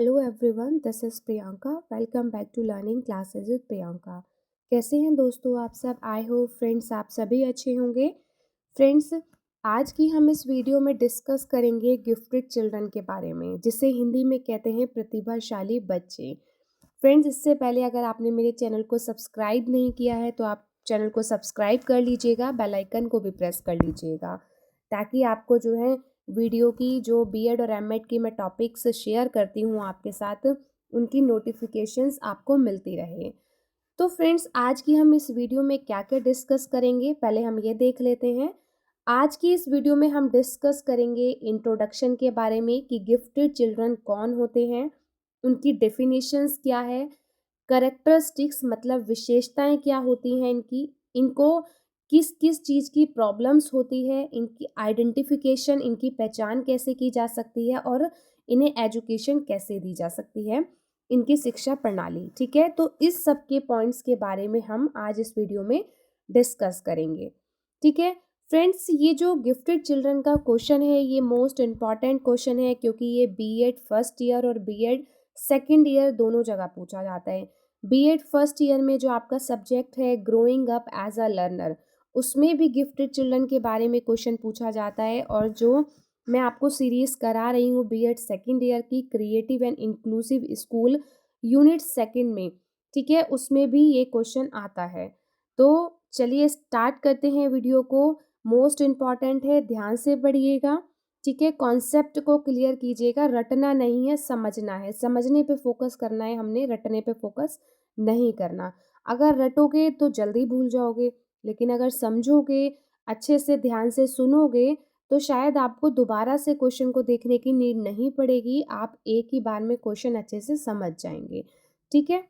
Hello everyone, this is Priyanka. Welcome back to learning classes with Priyanka. कैसे हैं दोस्तों आप सब? आई होप फ्रेंड्स आप सभी अच्छे होंगे। फ्रेंड्स, आज की हम इस वीडियो में डिस्कस करेंगे गिफ्टेड चिल्ड्रन के बारे में, जिसे हिंदी में कहते हैं प्रतिभाशाली बच्चे। फ्रेंड्स, इससे पहले अगर आपने मेरे चैनल को सब्सक्राइब नहीं किया है तो आप चैनल को सब्सक्राइब कर लीजिएगा, बेल आइकन को भी प्रेस कर लीजिएगा, ताकि आपको जो है वीडियो की जो बीएड और एमएड की मैं टॉपिक्स शेयर करती हूँ आपके साथ, उनकी नोटिफिकेशंस आपको मिलती रहे। तो फ्रेंड्स, आज की हम इस वीडियो में क्या क्या डिस्कस करेंगे, पहले हम ये देख लेते हैं। आज की इस वीडियो में हम डिस्कस करेंगे इंट्रोडक्शन के बारे में कि गिफ्टेड चिल्ड्रन कौन होते हैं, उनकी डेफिनेशंस क्या है, कैरेक्टरिस्टिक्स मतलब विशेषताएं क्या होती हैं इनको किस किस चीज़ की प्रॉब्लम्स होती है, इनकी आइडेंटिफिकेशन, इनकी पहचान कैसे की जा सकती है और इन्हें एजुकेशन कैसे दी जा सकती है, इनकी शिक्षा प्रणाली। ठीक है, तो इस सब के पॉइंट्स के बारे में हम आज इस वीडियो में डिस्कस करेंगे। ठीक है फ्रेंड्स, ये जो गिफ्टेड चिल्ड्रन का क्वेश्चन है ये मोस्ट इम्पॉर्टेंट क्वेश्चन है, क्योंकि ये बीएड फर्स्ट ईयर और बीएड सेकेंड ईयर दोनों जगह पूछा जाता है। बीएड फर्स्ट ईयर में जो आपका सब्जेक्ट है growing up as a learner, उसमें भी गिफ्टेड चिल्ड्रन के बारे में क्वेश्चन पूछा जाता है। और जो मैं आपको सीरीज करा रही हूँ बीएड सेकेंड ईयर की, creative and inclusive school unit second में, ठीक है, उसमें भी ये क्वेश्चन आता है। तो चलिए स्टार्ट करते हैं वीडियो को। मोस्ट इम्पॉर्टेंट है, ध्यान से पढ़िएगा। ठीक है, कॉन्सेप्ट को क्लियर कीजिएगा, रटना नहीं है, समझना है। समझने पे फोकस करना है हमने, रटने पे फोकस नहीं करना। अगर रटोगे तो जल्दी भूल जाओगे, लेकिन अगर समझोगे, अच्छे से ध्यान से सुनोगे, तो शायद आपको दोबारा से क्वेश्चन को देखने की नीड नहीं पड़ेगी, आप एक ही बार में क्वेश्चन अच्छे से समझ जाएंगे। ठीक है,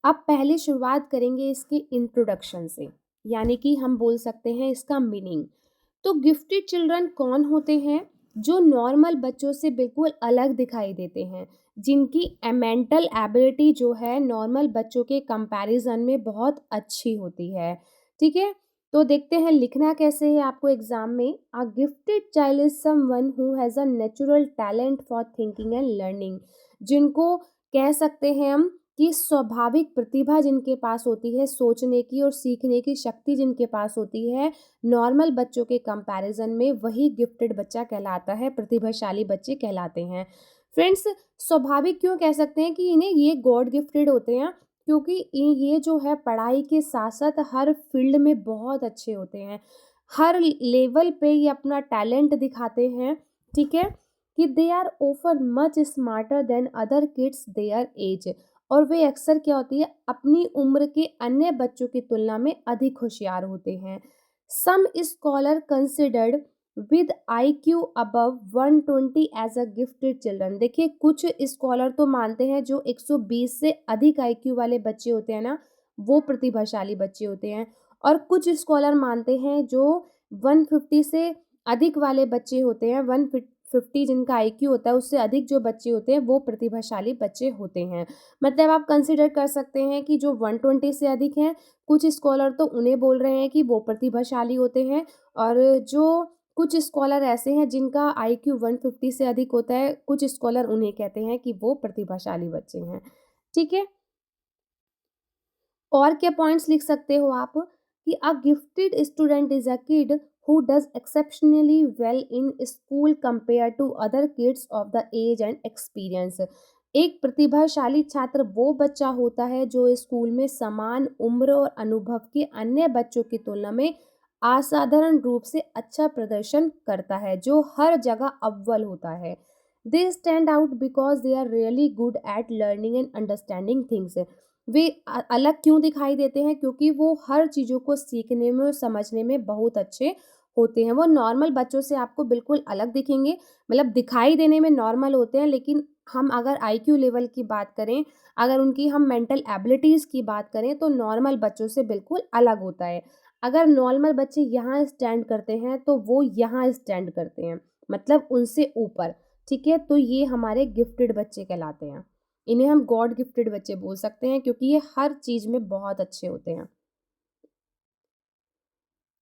अब पहले शुरुआत करेंगे इसके इंट्रोडक्शन से, यानी कि हम बोल सकते हैं इसका मीनिंग। तो गिफ्टेड चिल्ड्रन कौन होते हैं? जो नॉर्मल बच्चों से बिल्कुल अलग दिखाई देते हैं, जिनकी मेंटल एबिलिटी जो है नॉर्मल बच्चों के कंपैरिजन में बहुत अच्छी होती है। ठीक है, तो देखते हैं लिखना कैसे है आपको एग्जाम में। A gifted child is someone who has a natural talent for thinking and learning, जिनको कह सकते हैं हम कि स्वाभाविक प्रतिभा जिनके पास होती है, सोचने की और सीखने की शक्ति जिनके पास होती है, नॉर्मल बच्चों के कंपैरिजन में, वही गिफ्टेड बच्चा कहलाता है, प्रतिभाशाली बच्चे कहलाते हैं। फ्रेंड्स, स्वाभाविक क्यों कह सकते हैं कि इन्हें ये गॉड गिफ्टेड होते हैं? क्योंकि ये जो है पढ़ाई के साथ साथ हर फील्ड में बहुत अच्छे होते हैं, हर लेवल पे ये अपना टैलेंट दिखाते हैं। ठीक है, कि they are offer much smarter than other kids their age, और वे अक्सर क्या होती है अपनी उम्र के अन्य बच्चों की तुलना में अधिक होशियार होते हैं। Some scholar considered with IQ above 120 as a gifted children. देखिए, कुछ स्कॉलर तो मानते हैं जो 120 से अधिक IQ वाले बच्चे होते हैं ना, वो प्रतिभाशाली बच्चे होते हैं। और कुछ स्कॉलर मानते हैं जो 150 से अधिक वाले बच्चे होते हैं, 150 जिनका IQ होता है उससे अधिक जो बच्चे होते हैं वो प्रतिभाशाली बच्चे होते हैं। मतलब आप कंसिडर कर सकते हैं कि जो 120 से अधिक हैं, कुछ स्कॉलर तो उन्हें बोल रहे हैं कि वो प्रतिभाशाली होते हैं, और जो कुछ स्कॉलर ऐसे हैं जिनका IQ 150 से अधिक होता है, कुछ स्कॉलर उन्हें कहते हैं कि वो प्रतिभाशाली बच्चे हैं। ठीक है, और क्या पॉइंट्स लिख सकते हो आप कि a gifted student is a kid who does exceptionally well in school compare to other kids of the age and experience. एक प्रतिभाशाली छात्र वो बच्चा होता है जो स्कूल में समान उम्र और अनुभव के अन्य बच्चों की तुलना में असाधारण रूप से अच्छा प्रदर्शन करता है, जो हर जगह अव्वल होता है। They stand out because they are really good at learning and understanding things. वे अलग क्यों दिखाई देते हैं? क्योंकि वो हर चीज़ों को सीखने में और समझने में बहुत अच्छे होते हैं। वो नॉर्मल बच्चों से आपको बिल्कुल अलग दिखेंगे, मतलब दिखाई देने में नॉर्मल होते हैं, लेकिन हम अगर IQ लेवल की बात करें, अगर उनकी हम मेंटल एबिलिटीज़ की बात करें, तो नॉर्मल बच्चों से बिल्कुल अलग होता है। अगर नॉर्मल बच्चे यहाँ स्टैंड करते हैं तो वो यहाँ स्टैंड करते हैं, मतलब उनसे ऊपर। ठीक है, तो ये हमारे गिफ्टेड बच्चे कहलाते हैं। इन्हें हम गॉड गिफ्टेड बच्चे बोल सकते हैं, क्योंकि ये हर चीज़ में बहुत अच्छे होते हैं।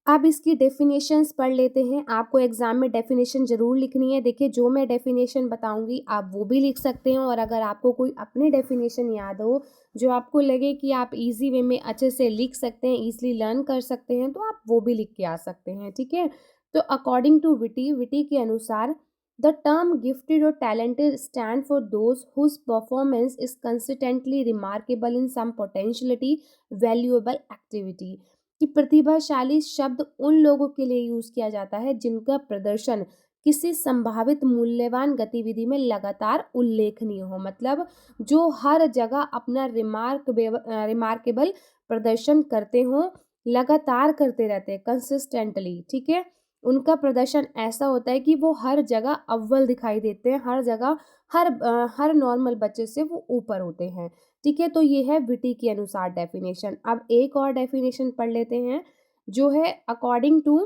अब इसकी डेफिनेशंस पढ़ लेते हैं। आपको एग्ज़ाम में डेफिनेशन ज़रूर लिखनी है। देखिए, जो मैं डेफिनेशन बताऊँगी आप वो भी लिख सकते हैं, और अगर आपको कोई अपनी डेफिनेशन याद हो, जो आपको लगे कि आप ईज़ी वे में अच्छे से लिख सकते हैं, ईज़िली लर्न कर सकते हैं, तो आप वो भी लिख के आ सकते हैं, ठीक है? तो अकॉर्डिंग टू विटी के अनुसार, द टर्म गिफ्टेड और talented stand for those whose performance is consistently remarkable in some potentiality valuable activity. कि प्रतिभाशाली शब्द उन लोगों के लिए यूज़ किया जाता है जिनका प्रदर्शन किसी संभावित मूल्यवान गतिविधि में लगातार उल्लेखनीय हो। मतलब जो हर जगह अपना रिमार्केबल प्रदर्शन करते हों, लगातार करते रहते हैं कंसिस्टेंटली, ठीक है? उनका प्रदर्शन ऐसा होता है कि वो हर जगह अव्वल दिखाई देते हैं, हर जगह हर नॉर्मल बच्चे से वो ऊपर होते हैं। ठीक है, तो ये है विटी के अनुसार डेफिनेशन। अब एक और डेफिनेशन पढ़ लेते हैं, जो है अकॉर्डिंग टू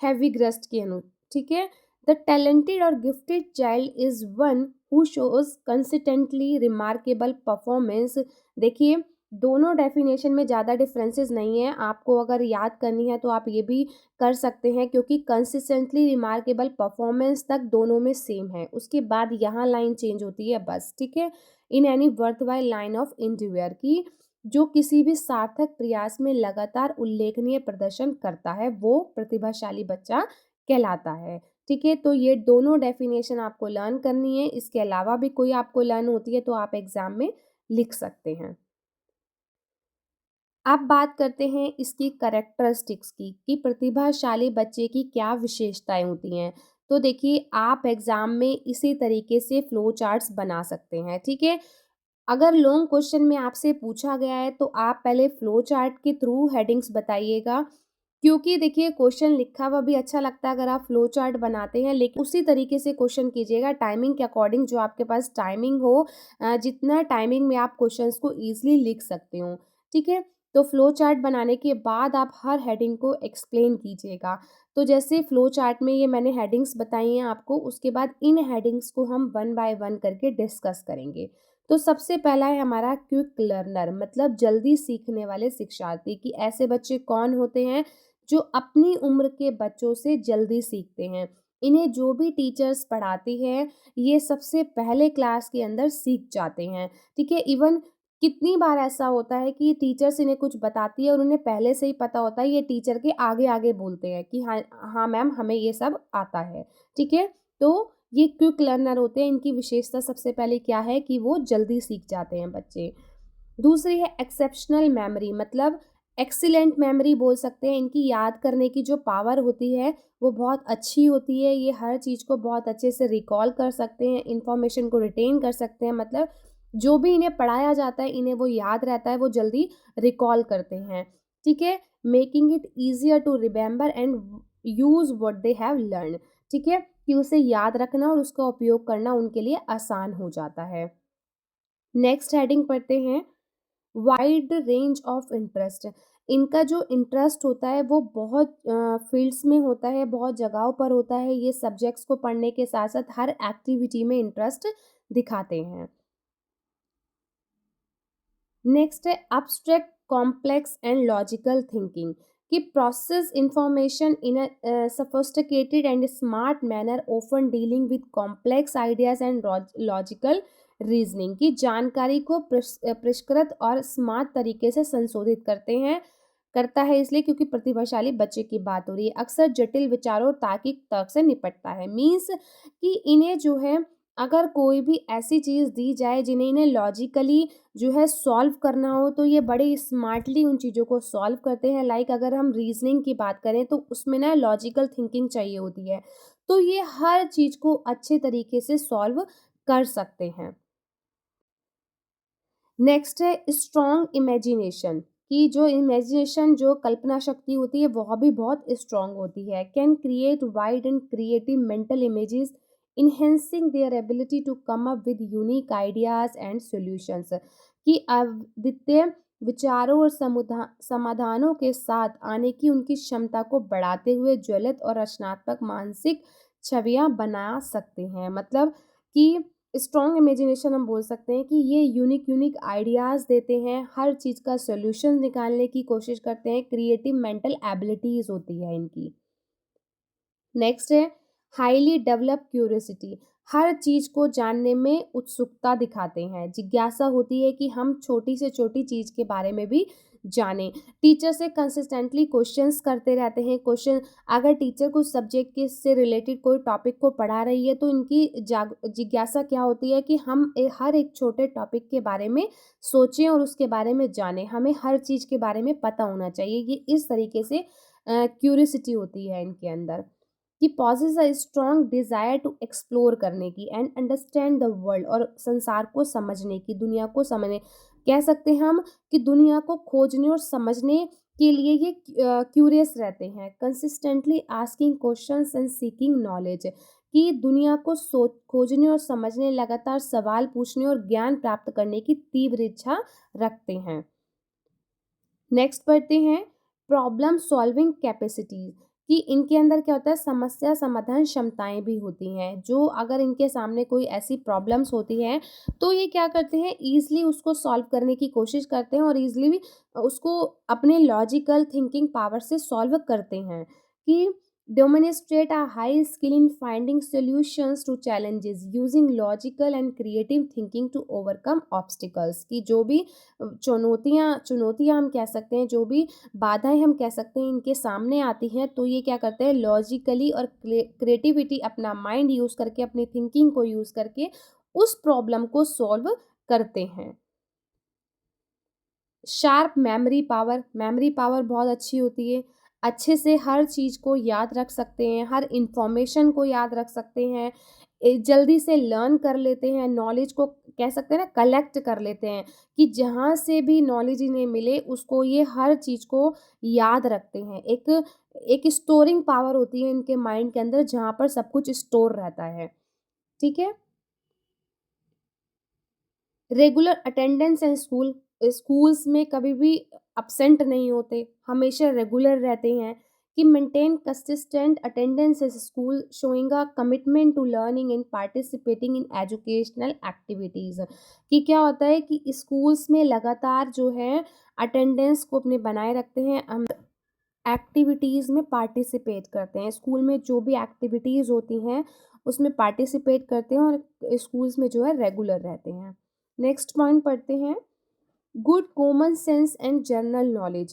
हैवीग्रस्ट के ठीक है। द टैलेंटेड और gifted child is one who shows consistently remarkable performance. देखिए, दोनों डेफिनेशन में ज़्यादा डिफरेंसेस नहीं है। आपको अगर याद करनी है तो आप ये भी कर सकते हैं, क्योंकि कंसिस्टेंटली रिमार्केबल परफॉर्मेंस तक दोनों में सेम है। उसके बाद यहाँ लाइन चेंज होती है बस, ठीक है। In any worthwhile line of endeavour की जो किसी भी सार्थक प्रयास में लगातार उल्लेखनीय प्रदर्शन करता है, वो प्रतिभाशाली बच्चा कहलाता है। ठीक है, तो ये दोनों डेफिनेशन आपको लर्न करनी है। इसके अलावा भी कोई आपको लर्न होती है तो आप एग्जाम में लिख सकते हैं। अब बात करते हैं इसकी कैरेक्टरिस्टिक्स की, कि प्रतिभाशाली बच्चे की क्या विशेषताएं होती हैं। तो देखिए, आप एग्जाम में इसी तरीके से फ्लो चार्ट्स बना सकते हैं, ठीक है। अगर लॉन्ग क्वेश्चन में आपसे पूछा गया है तो आप पहले फ्लो चार्ट के थ्रू हेडिंग्स बताइएगा, क्योंकि देखिए क्वेश्चन लिखा हुआ भी अच्छा लगता है अगर आप फ्लो चार्ट बनाते हैं, लेकिन उसी तरीके से क्वेश्चन कीजिएगा टाइमिंग के अकॉर्डिंग, जो आपके पास टाइमिंग हो, जितना टाइमिंग में आप क्वेश्चंस को ईजिली लिख सकते हो, ठीक है। तो फ्लो चार्ट बनाने के बाद आप हर हेडिंग को एक्सप्लेन कीजिएगा। तो जैसे फ्लो चार्ट में ये मैंने हेडिंग्स बताई हैं आपको, उसके बाद इन हेडिंग्स को हम वन बाय वन करके डिस्कस करेंगे। तो सबसे पहला है हमारा क्विक लर्नर, मतलब जल्दी सीखने वाले शिक्षार्थी। कि ऐसे बच्चे कौन होते हैं जो अपनी उम्र के बच्चों से जल्दी सीखते हैं। इन्हें जो भी टीचर्स पढ़ाती है, ये सबसे पहले क्लास के अंदर सीख जाते हैं, ठीक है। इवन कितनी बार ऐसा होता है कि टीचर्स इन्हें कुछ बताती है और उन्हें पहले से ही पता होता है, ये टीचर के आगे आगे बोलते हैं कि हाँ हाँ मैम, हमें ये सब आता है, ठीक है। तो ये क्विक लर्नर होते हैं। इनकी विशेषता सबसे पहले क्या है कि वो जल्दी सीख जाते हैं बच्चे। दूसरी है एक्सेप्शनल मेमोरी, मतलब एक्सीलेंट मेमोरी बोल सकते हैं। इनकी याद करने की जो पावर होती है वो बहुत अच्छी होती है। ये हर चीज़ को बहुत अच्छे से रिकॉल कर सकते हैं, इंफॉर्मेशन को रिटेन कर सकते हैं। मतलब जो भी इन्हें पढ़ाया जाता है इन्हें वो याद रहता है, वो जल्दी रिकॉल करते हैं, ठीक है। Making it easier to remember and use what they have learn, ठीक है, कि उसे याद रखना और उसका उपयोग करना उनके लिए आसान हो जाता है। नेक्स्ट हेडिंग पढ़ते हैं, वाइड रेंज ऑफ इंटरेस्ट। इनका जो इंटरेस्ट होता है वो बहुत फील्ड्स में होता है, बहुत जगहों पर होता है। ये सब्जेक्ट्स को पढ़ने के साथ साथ हर एक्टिविटी में इंटरेस्ट दिखाते हैं। नेक्स्ट है abstract, complex and logical thinking, कि process information in a sophisticated and smart manner, often dealing with complex ideas and logical reasoning. की जानकारी को परिष्कृत और स्मार्ट तरीके से संशोधित करता है, इसलिए क्योंकि प्रतिभाशाली बच्चे की बात हो रही है। अक्सर जटिल विचारों और तार्किक तर्क से निपटता है। मीन्स कि इन्हें जो है, अगर कोई भी ऐसी चीज़ दी जाए जिन्हें इन्हें लॉजिकली जो है सॉल्व करना हो, तो ये बड़े स्मार्टली उन चीज़ों को सॉल्व करते हैं। लाइक अगर हम रीजनिंग की बात करें तो उसमें ना लॉजिकल थिंकिंग चाहिए होती है, तो ये हर चीज़ को अच्छे तरीके से सॉल्व कर सकते हैं। नेक्स्ट है स्ट्रॉन्ग इमेजिनेशन, कि जो इमेजिनेशन, जो कल्पना शक्ति होती है वह भी बहुत स्ट्रॉन्ग होती है। Can create wide and creative mental images, enhancing their ability to come up with unique ideas and solutions. कि अद्वितीय विचारों और समाधानों के साथ आने की उनकी क्षमता को बढ़ाते हुए ज्वलित और रचनात्मक मानसिक छवियां बना सकते हैं। मतलब कि स्ट्रॉन्ग इमेजिनेशन हम बोल सकते हैं कि ये यूनिक यूनिक आइडियाज़ देते हैं, हर चीज़ का सॉल्यूशन निकालने की कोशिश करते हैं, क्रिएटिव मेंटल एबिलिटीज़ होती है इनकी। नेक्स्ट है हाईली डेवलप क्यूरियोसिटी, हर चीज़ को जानने में उत्सुकता दिखाते हैं, जिज्ञासा होती है कि हम छोटी से छोटी चीज़ के बारे में भी जानें। टीचर से कंसिस्टेंटली क्वेश्चंस करते रहते हैं। क्वेश्चन अगर टीचर कुछ सब्जेक्ट के से रिलेटेड कोई टॉपिक को पढ़ा रही है तो इनकी जिज्ञासा क्या होती है कि हम हर एक छोटे टॉपिक के बारे में सोचें और उसके बारे में जानें, हमें हर चीज़ के बारे में पता होना चाहिए। ये इस तरीके से क्यूरियोसिटी होती है इनके अंदर कि possess a strong desire to explore करने की एंड अंडरस्टैंड द वर्ल्ड, और संसार को समझने की, दुनिया को समझने, कह सकते हैं हम कि दुनिया को खोजने और समझने के लिए ये क्यूरियस रहते हैं। Consistently asking questions and seeking knowledge, कि दुनिया को सोच खोजने और समझने, लगातार सवाल पूछने और ज्ञान प्राप्त करने की तीव्र इच्छा रखते हैं। नेक्स्ट पढ़ते हैं प्रॉब्लम सॉल्विंग कैपेसिटीज, कि इनके अंदर क्या होता है, समस्या समाधान क्षमताएं भी होती हैं। जो अगर इनके सामने कोई ऐसी प्रॉब्लम्स होती हैं तो ये क्या करते हैं, ईजिली उसको सॉल्व करने की कोशिश करते हैं और ईजिली भी उसको अपने लॉजिकल थिंकिंग पावर से सॉल्व करते हैं। कि demonstrate a high skill in finding solutions to challenges using logical and creative thinking to overcome obstacles, कि जो भी चुनौतियाँ हम कह सकते हैं, जो भी बाधाएं हम कह सकते हैं इनके सामने आती हैं, तो ये क्या करते हैं, लॉजिकली और क्रिएटिविटी, अपना माइंड यूज़ करके, अपनी थिंकिंग को यूज़ करके उस प्रॉब्लम को सॉल्व करते हैं। शार्प मेमोरी पावर बहुत अच्छी होती है, अच्छे से हर चीज़ को याद रख सकते हैं, हर इन्फॉर्मेशन को याद रख सकते हैं, जल्दी से लर्न कर लेते हैं, नॉलेज को कह सकते हैं ना कलेक्ट कर लेते हैं, कि जहाँ से भी नॉलेज इन्हें मिले उसको ये हर चीज़ को याद रखते हैं। एक एक स्टोरिंग पावर होती है इनके माइंड के अंदर, जहाँ पर सब कुछ स्टोर रहता है। ठीक है। रेगुलर अटेंडेंस एंड स्कूल्स में कभी भी अब्सेंट नहीं होते, हमेशा रेगुलर रहते हैं। कि maintain consistent attendance as school showing a commitment to learning and participating in educational activities, कि क्या होता है कि स्कूल्स में लगातार जो है अटेंडेंस को अपने बनाए रखते हैं, हम एक्टिविटीज़ में पार्टिसिपेट करते हैं, स्कूल में जो भी एक्टिविटीज़ होती हैं उसमें पार्टिसिपेट करते हैं और स्कूल्स में जो है रेगुलर रहते हैं। नेक्स्ट पॉइंट पढ़ते हैं good common sense and general knowledge,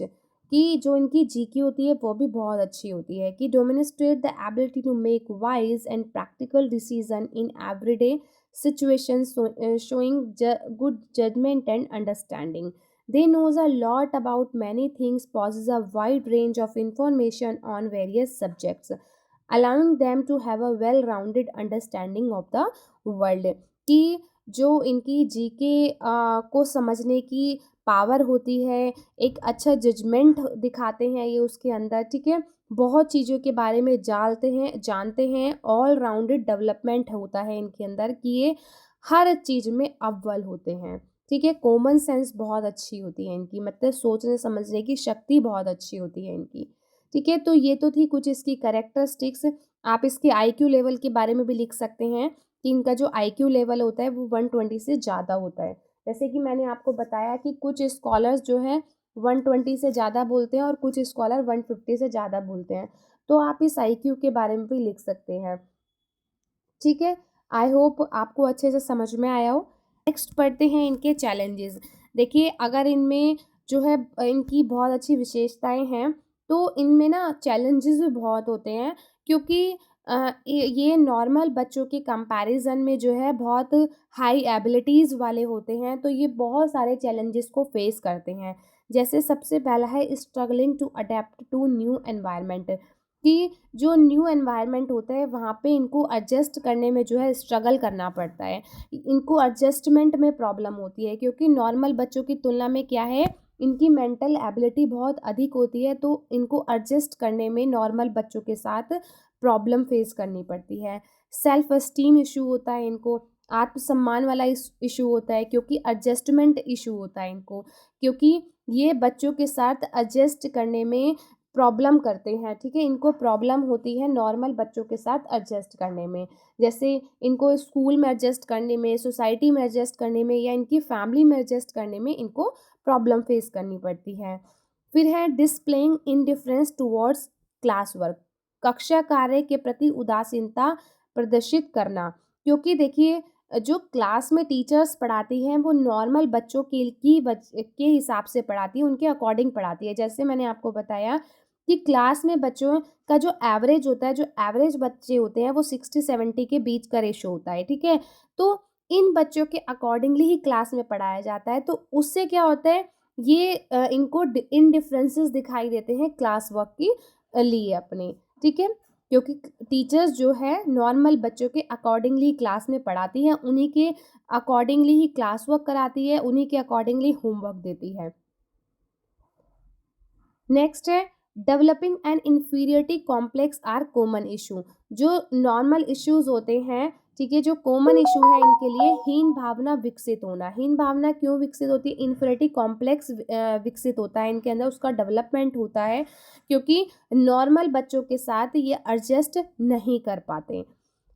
कि जो इनकी जीके होती है वो भी बहुत अच्छी होती है। कि demonstrate the ability to make wise and practical decision in everyday situations, showing good judgement and understanding. They knows a lot about many things, possess a wide range of information on various subjects, allowing them to have a well-rounded understanding of the world। कि जो इनकी GK को समझने की power होती है, एक अच्छा जजमेंट दिखाते हैं ये उसके अंदर। ठीक है, बहुत चीज़ों के बारे में जानते हैं, ऑल राउंडेड डेवलपमेंट होता है इनके अंदर, कि ये हर चीज़ में अव्वल होते हैं। ठीक है, कॉमन सेंस बहुत अच्छी होती है इनकी, मतलब सोचने समझने की शक्ति बहुत अच्छी होती है इनकी। ठीक है, तो ये तो थी कुछ इसकी कैरेक्टरिस्टिक्स। आप इसके आईक्यू लेवल के बारे में भी लिख सकते हैं कि इनका जो आईक्यू लेवल होता है वो 120 से ज़्यादा होता है। जैसे कि मैंने आपको बताया कि कुछ स्कॉलर्स जो हैं 120 से ज़्यादा बोलते हैं और कुछ स्कॉलर 150 से ज़्यादा बोलते हैं। तो आप इस आईक्यू के बारे में भी लिख सकते हैं। ठीक है, आई होप आपको अच्छे से समझ में आया हो। नेक्स्ट पढ़ते हैं इनके चैलेंजेस। देखिए, अगर इनमें जो है इनकी बहुत अच्छी विशेषताएं हैं तो इनमें ना चैलेंजेस भी बहुत होते हैं, क्योंकि ये नॉर्मल बच्चों के कंपैरिजन में जो है बहुत हाई एबिलिटीज़ वाले होते हैं, तो ये बहुत सारे चैलेंजेस को फेस करते हैं। जैसे सबसे पहला है struggling to adapt to new environment, कि जो न्यू एनवायरनमेंट होता है वहाँ पे इनको एडजस्ट करने में जो है स्ट्रगल करना पड़ता है। इनको एडजस्टमेंट में प्रॉब्लम होती है, क्योंकि नॉर्मल बच्चों की तुलना में क्या है, इनकी मेंटल एबिलिटी बहुत अधिक होती है, तो इनको एडजस्ट करने में नॉर्मल बच्चों के साथ प्रॉब्लम फेस करनी पड़ती है। सेल्फ एस्टीम इशू होता है इनको, आत्मसम्मान वाला इशू होता है, क्योंकि एडजस्टमेंट इशू होता है इनको, क्योंकि ये बच्चों के साथ एडजस्ट करने में प्रॉब्लम करते हैं, ठीक है, इनको प्रॉब्लम होती है नॉर्मल बच्चों के साथ एडजस्ट करने में। जैसे इनको स्कूल में एडजस्ट करने में, सोसाइटी में एडजस्ट करने में या इनकी फैमिली में एडजस्ट करने में इनको प्रॉब्लम फेस करनी पड़ती है। फिर है displaying indifference towards class work, कक्षा कार्य के प्रति उदासीनता प्रदर्शित करना। क्योंकि देखिए जो क्लास में टीचर्स पढ़ाती हैं वो नॉर्मल बच्चों के हिसाब से पढ़ाती है, उनके अकॉर्डिंग पढ़ाती है। जैसे मैंने आपको बताया कि क्लास में बच्चों का जो एवरेज होता है, जो एवरेज बच्चे होते हैं वो 60-70 के बीच का रेशो होता है, ठीक है। तो इन बच्चों के अकॉर्डिंगली ही क्लास में पढ़ाया जाता है। तो उससे क्या होता है, ये इनको इनडिफरेंसेस दिखाई देते हैं क्लास वर्क की लिए अपने, ठीक है। क्योंकि टीचर्स जो है नॉर्मल बच्चों के अकॉर्डिंगली क्लास में पढ़ाती हैं, उन्हीं के अकॉर्डिंगली ही क्लास वर्क कराती है, उन्हीं के अकॉर्डिंगली होमवर्क देती है। नेक्स्ट है developing an inferiority complex are common issue. जो नॉर्मल इश्यूज होते हैं, ठीक है, जो कॉमन इशू है इनके लिए हीन भावना विकसित होना। हीन भावना क्यों विकसित होती है? इन्फीरियरिटी कॉम्प्लेक्स विकसित होता है इनके अंदर, उसका डेवलपमेंट होता है क्योंकि नॉर्मल बच्चों के साथ ये एडजस्ट नहीं कर पाते।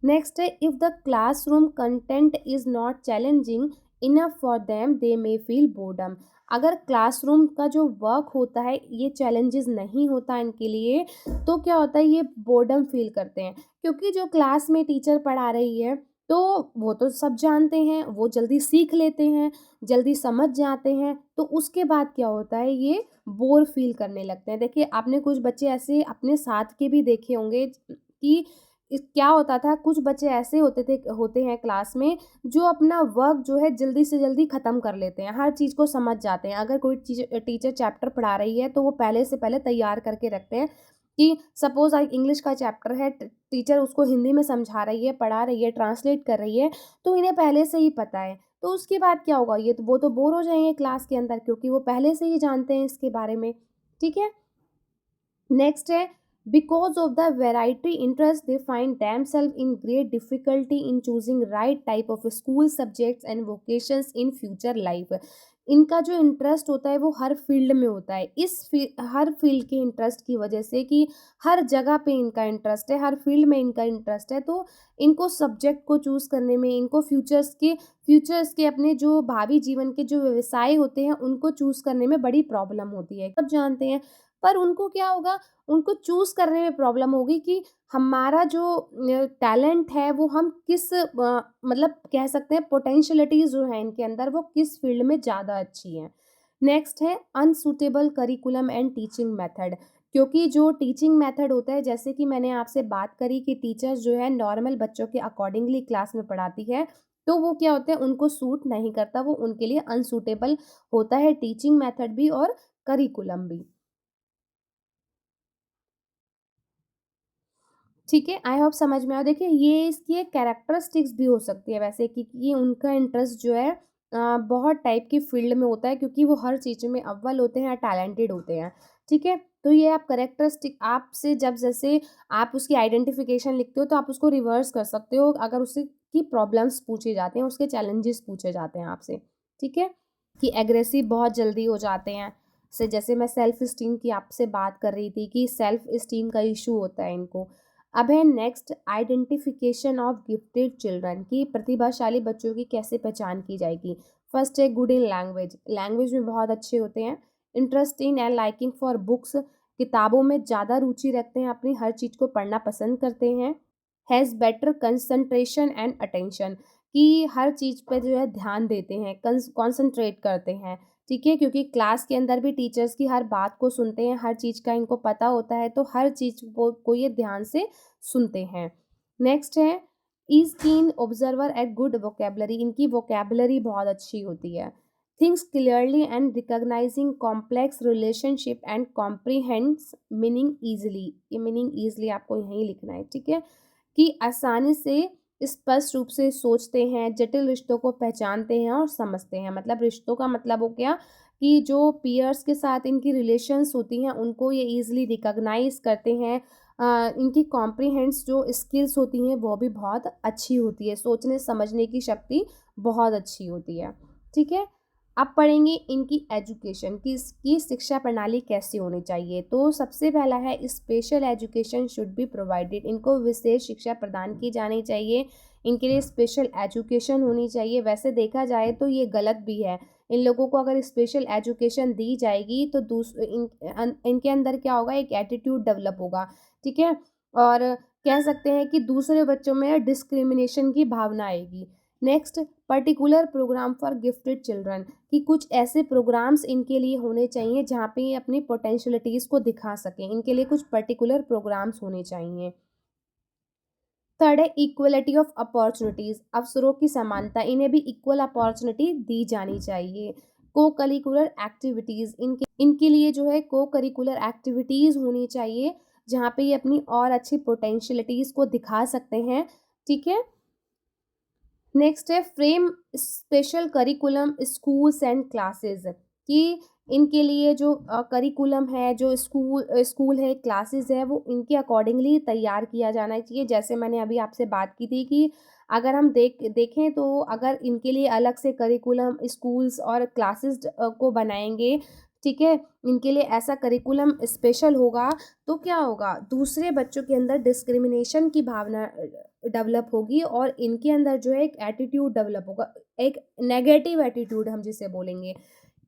नेक्स्ट है if the classroom content is not challenging enough for them they may feel boredom. अगर क्लासरूम का जो वर्क होता है ये चैलेंजेस नहीं होता इनके लिए, तो क्या होता है, ये बोर्डम फील करते हैं। क्योंकि जो क्लास में टीचर पढ़ा रही है तो वो तो सब जानते हैं, वो जल्दी सीख लेते हैं, जल्दी समझ जाते हैं। तो उसके बाद क्या होता है, ये बोर फील करने लगते हैं। देखिए आपने कुछ बच्चे ऐसे अपने साथ के भी देखे होंगे कि क्या होता था, कुछ बच्चे ऐसे होते हैं क्लास में जो अपना वर्क जो है जल्दी से जल्दी ख़त्म कर लेते हैं, हर चीज़ को समझ जाते हैं। अगर कोई टीचर चैप्टर पढ़ा रही है तो वो पहले से पहले तैयार करके रखते हैं कि सपोज़ इंग्लिश का चैप्टर है, टीचर उसको हिंदी में समझा रही है, पढ़ा रही है, ट्रांसलेट कर रही है, तो इन्हें पहले से ही पता है। तो उसके बाद क्या होगा, वो तो बोर हो जाएंगे क्लास के अंदर क्योंकि वो पहले से ही जानते हैं इसके बारे में, ठीक है। नेक्स्ट है because of the variety interest they find themselves in great difficulty in choosing right type of school subjects and vocations in future life. इनका जो इंटरेस्ट होता है वो हर फील्ड में होता है। हर फील्ड के इंटरेस्ट की वजह से कि हर जगह पे इनका इंटरेस्ट है, हर फील्ड में इनका इंटरेस्ट है, तो इनको सब्जेक्ट को चूज़ करने में, इनको फ्यूचर्स के अपने जो भावी जीवन के जो व्यवसाय होते हैं उनको चूज़ करने में बड़ी प्रॉब्लम होती है, सब जानते हैं। पर उनको क्या होगा, उनको चूज़ करने में प्रॉब्लम होगी कि हमारा जो टैलेंट है वो हम किस मतलब कह सकते हैं पोटेंशियलिटीज़ जो हैं इनके अंदर वो किस फील्ड में ज़्यादा अच्छी हैं। नेक्स्ट है unsuitable curriculum and teaching method. क्योंकि जो टीचिंग मेथड होता है, जैसे कि मैंने आपसे बात करी कि टीचर्स जो है नॉर्मल बच्चों के अकॉर्डिंगली क्लास में पढ़ाती है, तो वो क्या होता है, उनको सूट नहीं करता, वो उनके लिए अनसूटेबल होता है टीचिंग मेथड भी और करिकुलम भी। ठीक है, आई होप समझ में आया। देखिए ये इसकी एक कैरेक्टरिस्टिक्स भी हो सकती है वैसे कि उनका इंटरेस्ट जो है बहुत टाइप की फील्ड में होता है क्योंकि वो हर चीज़ में अव्वल होते हैं, टैलेंटेड होते हैं, ठीक है। तो ये आप कैरेक्टरिस्टिक आपसे जब जैसे आप उसकी आइडेंटिफिकेशन लिखते हो तो आप उसको रिवर्स कर सकते हो अगर उससे की प्रॉब्लम्स पूछे जाते हैं, उसके चैलेंजेस पूछे जाते हैं आपसे, ठीक है। कि एग्रेसिव बहुत जल्दी हो जाते हैं, से जैसे मैं सेल्फ इस्टीम की आपसे बात कर रही थी कि सेल्फ इस्टीम का इशू होता है इनको। अब है next identification of gifted children, की प्रतिभाशाली बच्चों की कैसे पहचान की जाएगी। फर्स्ट है गुड इन लैंग्वेज, लैंग्वेज में बहुत अच्छे होते हैं। Interest in and liking for books, किताबों में ज़्यादा रुचि रखते हैं, अपनी हर चीज़ को पढ़ना पसंद करते हैं। Has better concentration and attention, कि हर चीज़ पे जो है ध्यान देते हैं, कॉन्संट्रेट करते हैं, ठीक है। क्योंकि क्लास के अंदर भी टीचर्स की हर बात को सुनते हैं, हर चीज़ का इनको पता होता है, तो हर चीज़ को ये ध्यान से सुनते हैं। नेक्स्ट है is keen observer at good vocabulary, इनकी वोकेबलरी बहुत अच्छी होती है। Thinks clearly and recognising complex relationship and comprehends meaning easily, ये मीनिंग ईजिली आपको यहीं लिखना है, ठीक है। कि आसानी से स्पष्ट रूप से सोचते हैं, जटिल रिश्तों को पहचानते हैं और समझते हैं। मतलब रिश्तों का मतलब हो गया कि जो पीयर्स के साथ इनकी रिलेशंस होती हैं उनको ये ईज़िली रिकॉग्नाइज़ करते हैं। इनकी कॉम्प्रीहेंड्स जो स्किल्स होती हैं वो भी बहुत अच्छी होती है, सोचने समझने की शक्ति बहुत अच्छी होती है, ठीक है। अब पढ़ेंगे इनकी एजुकेशन की, इसकी शिक्षा प्रणाली कैसी होनी चाहिए। तो सबसे पहला है special education should be provided, इनको विशेष शिक्षा प्रदान की जानी चाहिए, इनके लिए स्पेशल एजुकेशन होनी चाहिए। वैसे देखा जाए तो ये गलत भी है, इन लोगों को अगर स्पेशल एजुकेशन दी जाएगी तो इनके अंदर क्या होगा, एक एटीट्यूड डेवलप होगा, ठीक है, और कह सकते हैं कि दूसरे बच्चों में डिस्क्रिमिनेशन की भावना आएगी। Next, particular programme for gifted children, कि कुछ ऐसे प्रोग्राम्स इनके लिए होने चाहिए जहाँ पे ये अपनी पोटेंशियलिटीज़ को दिखा सकें, इनके लिए कुछ पर्टिकुलर प्रोग्राम्स होने चाहिए। थर्ड है इक्वलिटी ऑफ अपॉर्चुनिटीज़, अवसरों की समानता, इन्हें भी इक्वल अपॉर्चुनिटी दी जानी चाहिए। को करिकुलर एक्टिविटीज़, इनके लिए जो है को करिकुलर एक्टिविटीज़ होनी चाहिए जहाँ पे ये अपनी और अच्छी पोटेंशियलिटीज़ को दिखा सकते हैं, ठीक है। नेक्स्ट है frame special curriculum schools and classes, कि इनके लिए जो करिकुलम है, जो स्कूल है, क्लासेस है, वो इनके अकॉर्डिंगली तैयार किया जाना चाहिए। जैसे मैंने अभी आपसे बात की थी कि अगर हम देखें तो अगर इनके लिए अलग से करिकुलम स्कूल्स और क्लासेस को बनाएंगे, ठीक है, इनके लिए ऐसा करिकुलम स्पेशल होगा, तो क्या होगा, दूसरे बच्चों के अंदर डिस्क्रिमिनेशन की भावना डेवलप होगी और इनके अंदर जो है एक एटीट्यूड डेवलप होगा, एक नेगेटिव एटीट्यूड हम जिसे बोलेंगे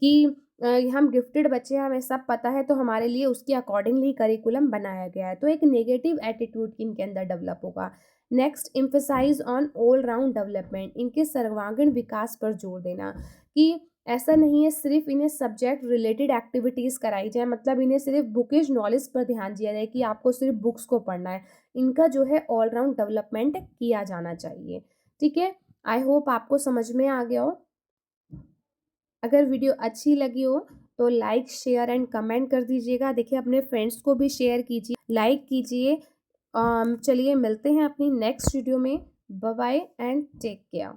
कि हम गिफ्टेड बच्चे हैं, हमें सब पता है, तो हमारे लिए उसके अकॉर्डिंगली करिकुलम बनाया गया है, तो एक नेगेटिव एटीट्यूड इनके अंदर डेवलप होगा। Next, emphasise on all round development, इनके सर्वांगीण विकास पर जोर देना, कि ऐसा नहीं है सिर्फ इन्हें सब्जेक्ट रिलेटेड एक्टिविटीज़ कराई जाए, मतलब इन्हें सिर्फ बुकिश नॉलेज पर ध्यान दिया जाए कि आपको सिर्फ बुक्स को पढ़ना है, इनका जो है ऑल राउंड डेवलपमेंट किया जाना चाहिए, ठीक है। आई होप आपको समझ में आ गया हो। अगर वीडियो अच्छी लगी हो तो लाइक शेयर एंड कमेंट कर दीजिएगा। देखिए अपने फ्रेंड्स को भी शेयर कीजिए, लाइक कीजिए। चलिए मिलते हैं अपनी नेक्स्ट वीडियो में। Bye bye and take care.